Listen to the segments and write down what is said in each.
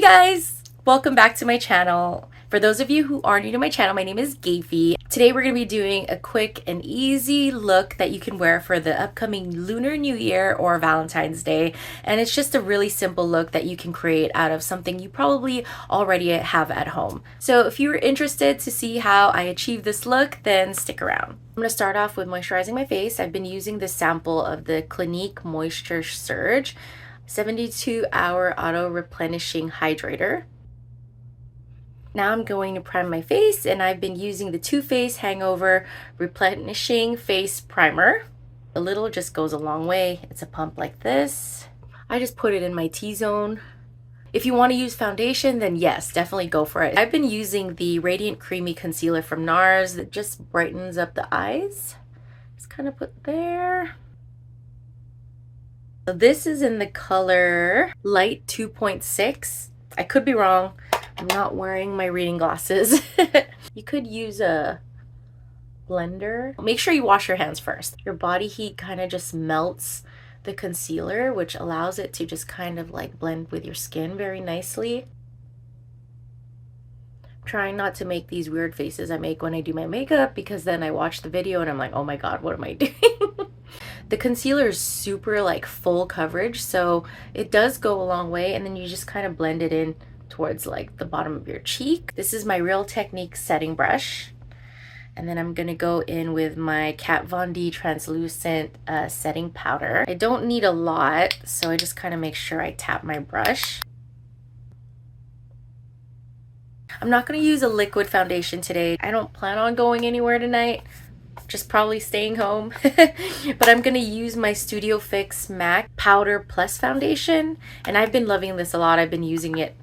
guys! Welcome back to my channel. For those of you who are new to my channel, my name is Gaify. Today we're going to be doing a quick and easy look that you can wear for the upcoming Lunar New Year or Valentine's Day. And it's just a really simple look that you can create out of something you probably already have at home. So if you're interested to see how I achieve this look, then stick around. I'm going to start off with moisturizing my face. I've been using this sample of the Conic Moisture Surge 72-hour auto replenishing hydrator. Now I'm going to prime my face, and I've been using the Too Faced Hangover Replenishing Face Primer. A little just goes a long way. It's a pump like this. I just put it in my T-zone. If you want to use foundation, then yes, definitely go for it. I've been using the Radiant Creamy Concealer from NARS that just brightens up the eyes. Just kind of put there. So this is in the color Light 2.6. I could be wrong. I'm not wearing my reading glasses. You could use a blender. Make sure you wash your hands first. Your body heat kind of just melts the concealer, which allows it to just kind of like blend with your skin very nicely. I'm trying not to make these weird faces I make when I do my makeup, because then I watch the video and I'm like, oh my god, what am I doing? The concealer is super like full coverage, so it does go a long way, and then you just kind of blend it in towards like the bottom of your cheek. This is my Real Technique setting brush, and then I'm gonna go in with my Kat Von D translucent setting powder. I don't need a lot, so I just kind of make sure I tap my brush. I'm not gonna use a liquid foundation today. I don't plan on going anywhere tonight, just probably staying home. But I'm gonna use my Studio Fix MAC Powder Plus foundation, and I've been loving this a lot. I've been using it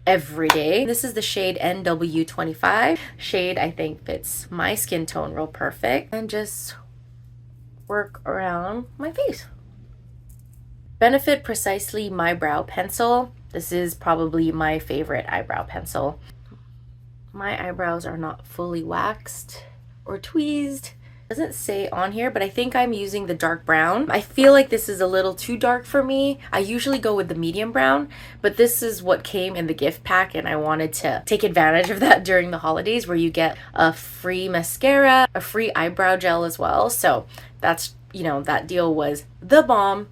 every day. This is the shade NW25. Shade I think fits my skin tone real perfect, and just work around my face. Benefit Precisely My Brow Pencil. This is probably my favorite eyebrow pencil. My eyebrows are not fully waxed or tweezed. It doesn't say on here, but I think I'm using the dark brown. I feel like this is a little too dark for me. I usually go with the medium brown, but this is what came in the gift pack, and I wanted to take advantage of that during the holidays, where you get a free mascara, a free eyebrow gel as well. So that's, you know, that deal was the bomb.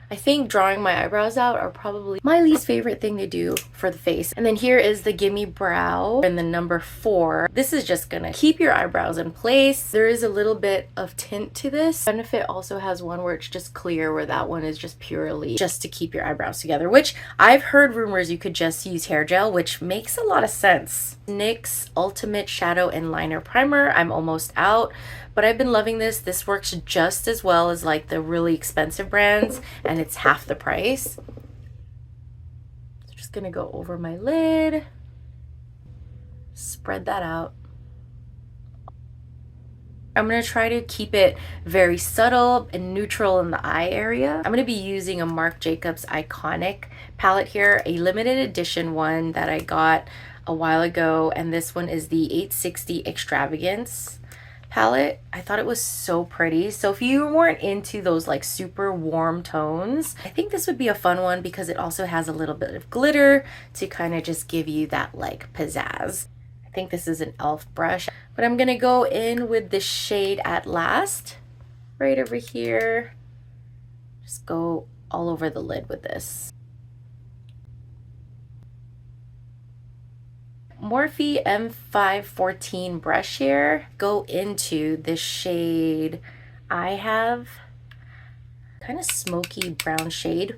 I think drawing my eyebrows out are probably my least favorite thing to do for the face. And then here is the Gimme Brow in the number 4. This is just gonna keep your eyebrows in place. There is a little bit of tint to this. Benefit also has one where it's just clear, where that one is just purely just to keep your eyebrows together, which I've heard rumors you could just use hair gel, which makes a lot of sense. NYX Ultimate Shadow and Liner Primer. I'm almost out, but I've been loving this. This works just as well as like the really expensive brands, and it's half the price. So just gonna go over my lid, spread that out. I'm gonna try to keep it very subtle and neutral in the eye area. I'm gonna be using a Marc Jacobs Iconic palette here, a limited edition one that I got a while ago, and this one is the 860 Extravagance palette. I thought it was so pretty. So if you weren't into those like super warm tones, I think this would be a fun one, because it also has a little bit of glitter to kind of just give you that like pizzazz. I think this is an e.l.f. brush, but I'm gonna go in with the shade At Last right over here. Just go all over the lid with this. Morphe M514 brush here. Go into the shade I have, kind of smoky brown shade.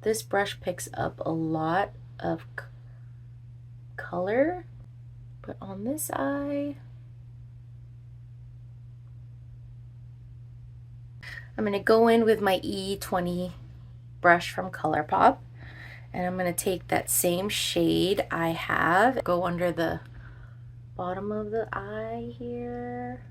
This brush picks up a lot of color, but on this eye, I'm gonna go in with my E20 brush from ColourPop. And I'm going to take that same shade I have, go under the bottom of the eye here.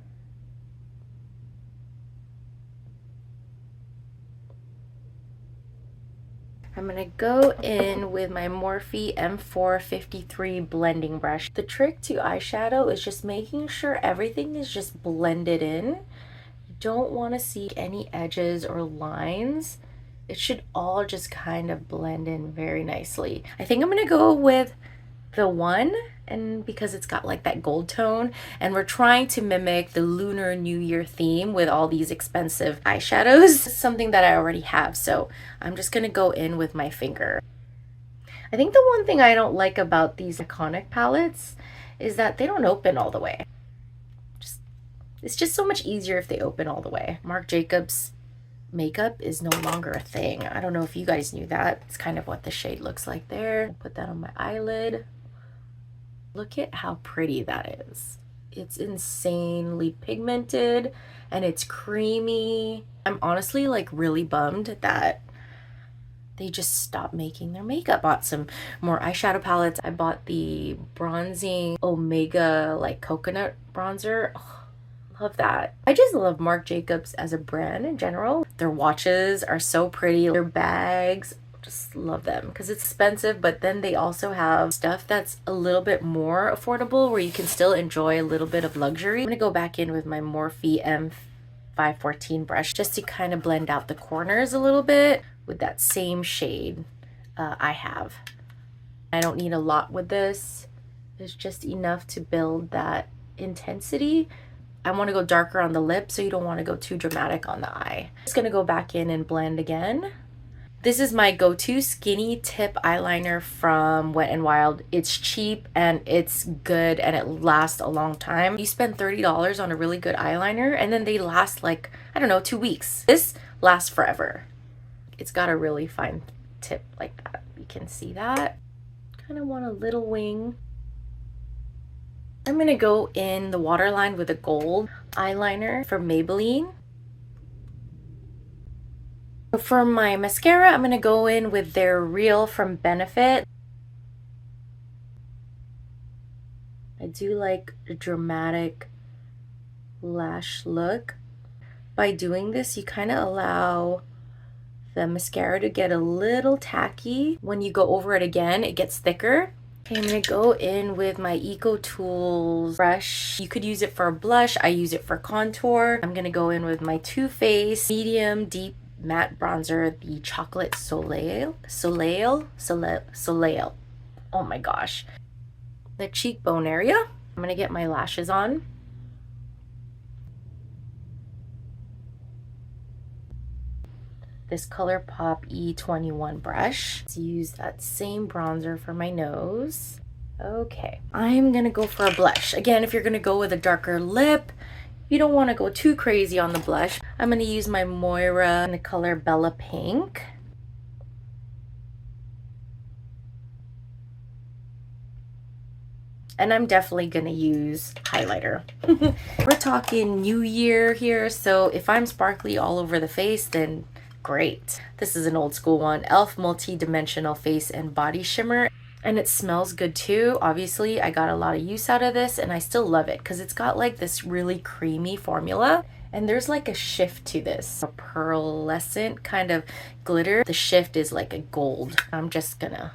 I'm going to go in with my Morphe M453 blending brush. The trick to eyeshadow is just making sure everything is just blended in. You don't want to see any edges or lines It should all just kind of blend in very nicely. I think I'm gonna go with the one, and because it's got like that gold tone, and we're trying to mimic the Lunar New Year theme with all these expensive eyeshadows, something that I already have, so I'm just gonna go in with my finger. I think the one thing I don't like about these Conic palettes is that they don't open all the way. It's just so much easier if they open all the way. Marc Jacobs makeup is no longer a thing. I don't know if you guys knew that. It's kind of what the shade looks like there. Put that on my eyelid. Look at how pretty that is. It's insanely pigmented and it's creamy. I'm honestly like really bummed that they just stopped making their makeup. Bought some more eyeshadow palettes. I bought the bronzing Omega like coconut bronzer. Oh, love that. I just love Marc Jacobs as a brand in general. Their watches are so pretty. Their bags, just love them because it's expensive, but then they also have stuff that's a little bit more affordable where you can still enjoy a little bit of luxury. I'm gonna go back in with my Morphe M514 brush just to kind of blend out the corners a little bit with that same shade I have. I don't need a lot with this. It's just enough to build that intensity. I want to go darker on the lip, so you don't want to go too dramatic on the eye. Just gonna go back in and blend again. This is my go-to skinny tip eyeliner from Wet n Wild. It's cheap and it's good and it lasts a long time. You spend $30 on a really good eyeliner and then they last like, I don't know, 2 weeks. This lasts forever. It's got a really fine tip like that. You can see that. Kind of want a little wing. I'm gonna go in the waterline with a gold eyeliner from Maybelline. For my mascara, I'm gonna go in with their Real from Benefit. I do like a dramatic lash look. By doing this, you kind of allow the mascara to get a little tacky. When you go over it again, it gets thicker. Okay, I'm gonna go in with my Eco Tools brush. You could use it for a blush. I use it for contour. I'm gonna go in with my Too Faced medium deep matte bronzer, the Chocolate Soleil. Oh my gosh. The cheekbone area. I'm gonna get my lashes on. This ColourPop E21 brush. Let's use that same bronzer for my nose. Okay, I'm gonna go for a blush. Again, if you're gonna go with a darker lip, you don't want to go too crazy on the blush. I'm gonna use my Moira in the color Bella Pink. And I'm definitely gonna use highlighter. We're talking New Year here, so if I'm sparkly all over the face, then great. This is an old school one, e.l.f. Multi-Dimensional Face and Body Shimmer. And it smells good too. Obviously, I got a lot of use out of this and I still love it because it's got like this really creamy formula. And there's like a shift to this, a pearlescent kind of glitter. The shift is like a gold. I'm just gonna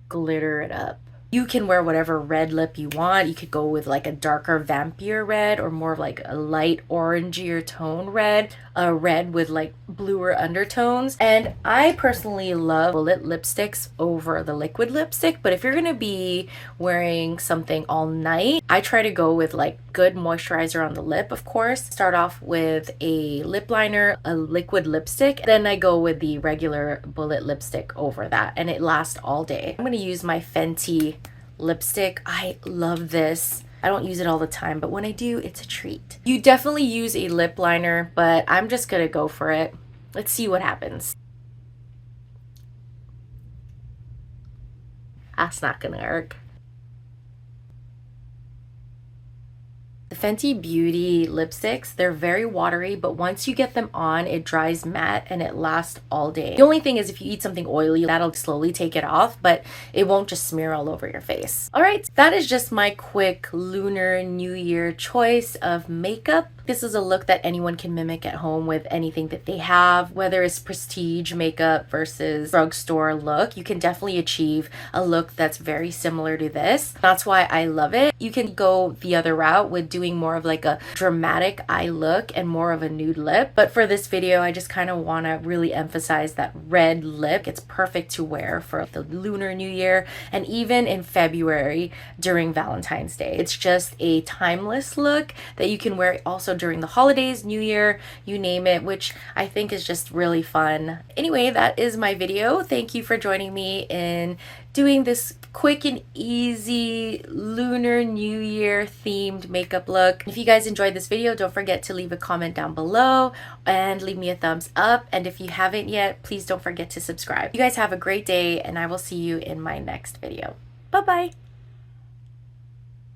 glitter it up. You can wear whatever red lip you want. You could go with like a darker vampier red or more of like a light orangier tone red, a red with like bluer undertones. And I personally love bullet lipsticks over the liquid lipstick, but if you're gonna be wearing something all night, I try to go with like good moisturizer on the lip, of course. Start off with a lip liner, a liquid lipstick, then I go with the regular bullet lipstick over that, and it lasts all day. I'm gonna use my Fenty lipstick. I love this. I don't use it all the time, but when I do, it's a treat. You definitely use a lip liner, but I'm just gonna go for it. Let's see what happens. That's not gonna work. The Fenty Beauty lipsticks, they're very watery, but once you get them on, it dries matte and it lasts all day. The only thing is if you eat something oily, that'll slowly take it off, but it won't just smear all over your face. All right, that is just my quick Lunar New Year choice of makeup. This is a look that anyone can mimic at home with anything that they have, whether it's prestige makeup versus drugstore look. You can definitely achieve a look that's very similar to this. That's why I love it. You can go the other route with doing more of like a dramatic eye look and more of a nude lip. But for this video, I just kind of want to really emphasize that red lip. It's perfect to wear for the Lunar New Year and even in February during Valentine's Day. It's just a timeless look that you can wear also during the holidays, New Year, you name it, which I think is just really fun. Anyway, that is my video. Thank you for joining me in doing this quick and easy Lunar New Year themed makeup look. If you guys enjoyed this video, don't forget to leave a comment down below and leave me a thumbs up. And if you haven't yet, please don't forget to subscribe. You guys have a great day, and I will see you in my next video. Bye-bye.